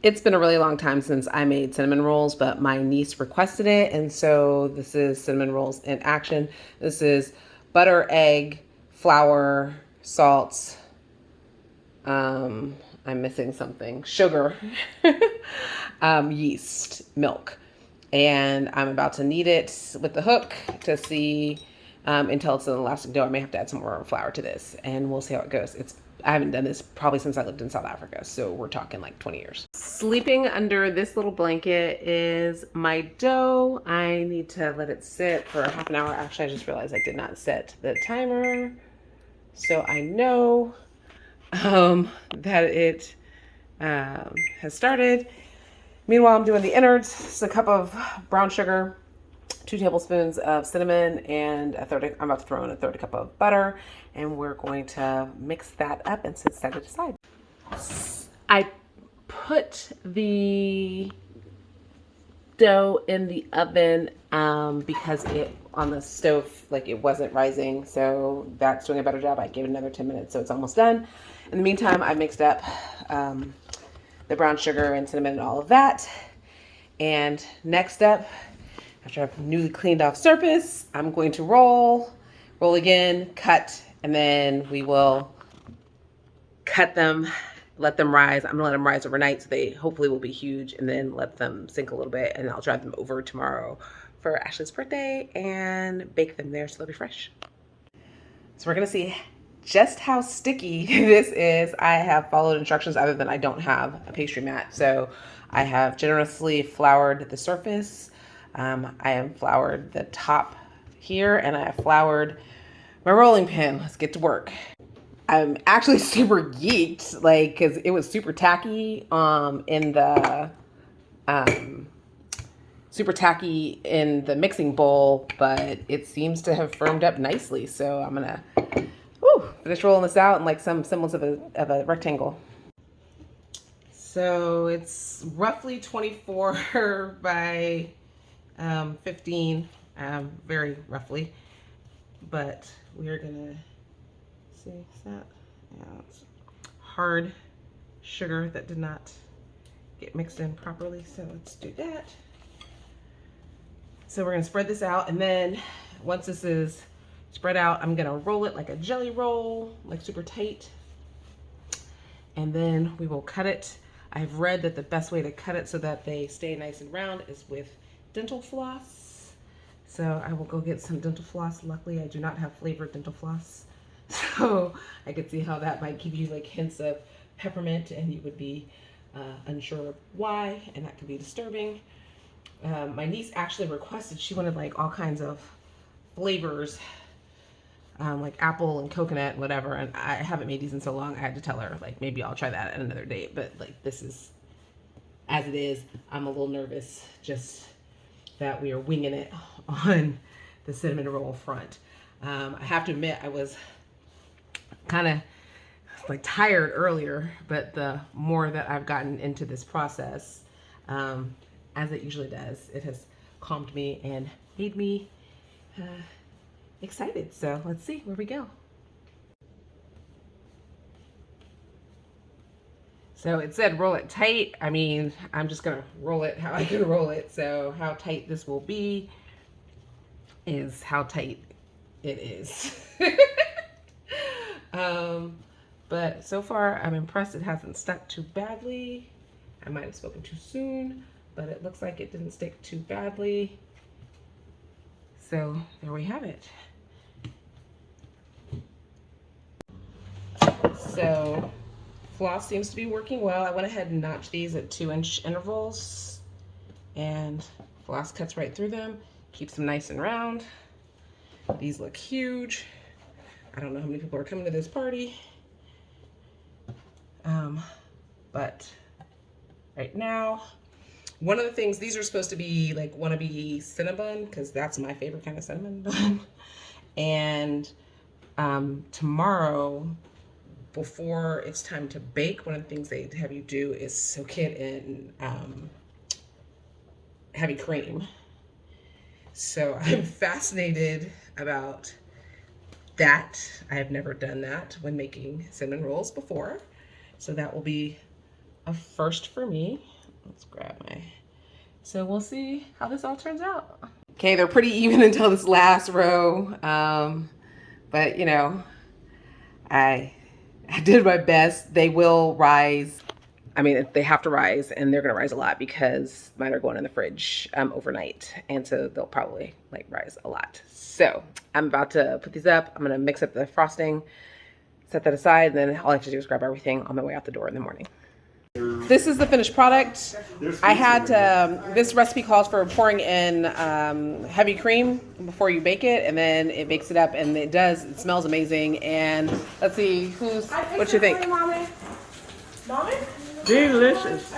It's been a really long time since I made cinnamon rolls, but my niece requested it. And so this is cinnamon rolls in action. This is butter, egg, flour, salt. Um, I'm missing something. Sugar, yeast, milk. And I'm about to knead it with the hook to see until it's an elastic dough. I may have to add some more flour to this, and we'll see how it goes. I haven't done this probably since I lived in South Africa, so we're talking like 20 years. Sleeping under this little blanket is my dough. I need to let it sit for half an hour. Actually, I just realized I did not set the timer, so I know that it has started. Meanwhile, I'm doing the innards. It's a cup of brown sugar, 2 tablespoons of cinnamon, and I'm about to throw in a third cup of butter, and we're going to mix that up and set it aside. I put the dough in the oven because it on the stove, like, it wasn't rising, so that's doing a better job. I gave it another 10 minutes, so it's almost done. In the meantime, I mixed up the brown sugar and cinnamon and all of that. And next up, after I've newly cleaned off surface, I'm going to roll again, cut, and then we will cut them, let them rise. I'm gonna let them rise overnight, so they hopefully will be huge, and then let them sink a little bit, and I'll drive them over tomorrow for Ashley's birthday and bake them there so they'll be fresh. So we're gonna see just how sticky this is. I have followed instructions other than I don't have a pastry mat. So I have generously floured the surface. I have floured the top here, and I have floured my rolling pin. Let's get to work. I'm actually super geeked, like, because it was super tacky in the mixing bowl, but it seems to have firmed up nicely. So I'm gonna finish rolling this out in like some semblance of a rectangle. So it's roughly 24 by 15, very roughly. But we're gonna see, is that? Yeah, it's hard sugar that did not get mixed in properly. So let's do that. So we're gonna spread this out, and then once this is spread out, I'm gonna roll it like a jelly roll, like super tight. And then we will cut it. I've read that the best way to cut it so that they stay nice and round is with dental floss. So I will go get some dental floss. Luckily, I do not have flavored dental floss. So I could see how that might give you like hints of peppermint, and you would be unsure of why, and that could be disturbing. My niece actually requested, she wanted like all kinds of flavors, like apple and coconut and whatever, and I haven't made these in so long. I had to tell her, like, maybe I'll try that at another date, but like, this is as it is. I'm a little nervous just that we are winging it on the cinnamon roll front. I have to admit, I was kind of like tired earlier, but the more that I've gotten into this process, as it usually does, it has calmed me and made me excited. So let's see where we go. So it said roll it tight. I mean, I'm just gonna roll it how I can roll it. So how tight this will be is how tight it is. But so far I'm impressed. It hasn't stuck too badly. I might have spoken too soon, but it looks like it didn't stick too badly. So there we have it. So floss seems to be working well. I went ahead and notched these at 2-inch intervals, and floss cuts right through them, keeps them nice and round. These look huge. I don't know how many people are coming to this party, but right now, one of the things, these are supposed to be like wannabe Cinnabon, because that's my favorite kind of cinnamon bun. And tomorrow, before it's time to bake, one of the things they have you do is soak it in heavy cream. So I'm fascinated about that. I have never done that when making cinnamon rolls before. So that will be a first for me. Let's grab my, so we'll see how this all turns out. Okay, they're pretty even until this last row. But you know, I did my best. They will rise. I mean, they have to rise, and they're gonna rise a lot because mine are going in the fridge overnight, and so they'll probably like rise a lot. So I'm about to put these up. I'm gonna mix up the frosting, set that aside, and then all I have to do is grab everything on my way out the door in the morning. This is the finished product. I had this recipe calls for pouring in heavy cream before you bake it, and then it bakes it up, and it does. It smells amazing. And let's see what you think. Delicious.